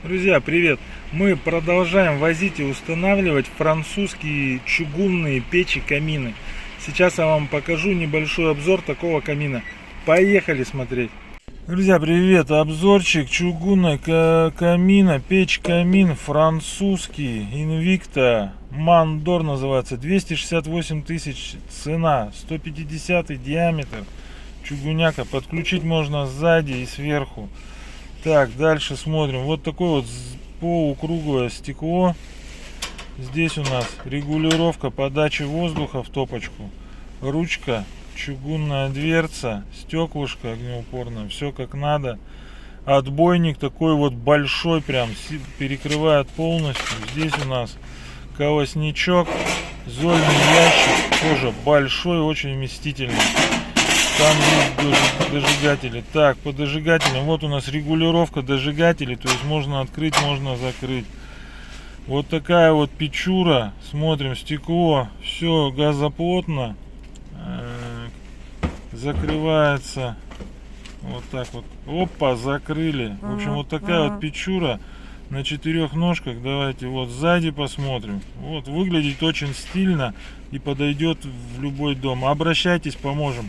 Друзья, привет! Мы продолжаем возить и устанавливать французские чугунные печи-камины. Сейчас я вам покажу небольшой обзор такого камина. Поехали смотреть! Друзья, привет! Обзорчик чугунной камина, печь-камин французский, Invicta, Мандор называется, 268 тысяч цена, 150 диаметр, чугуняка, подключить можно сзади и сверху. Так, дальше смотрим. Вот такое вот полукруглое стекло. Здесь у нас регулировка подачи воздуха в топочку. Ручка, чугунная дверца, стеклышко огнеупорное. Все как надо. Отбойник такой вот большой, прям перекрывает полностью. Здесь у нас колосничок. Зольный ящик. Тоже большой, очень вместительный. Там есть дожигатели. Так, по дожигателям вот у нас регулировка дожигателей, то есть можно открыть, можно закрыть. Вот такая вот печура. Смотрим, стекло, все газоплотно, закрывается вот так вот. Опа, закрыли. В общем, вот такая вот печура на 4 ножках. Давайте вот сзади посмотрим. Вот выглядит очень стильно и подойдет в любой дом. Обращайтесь, поможем.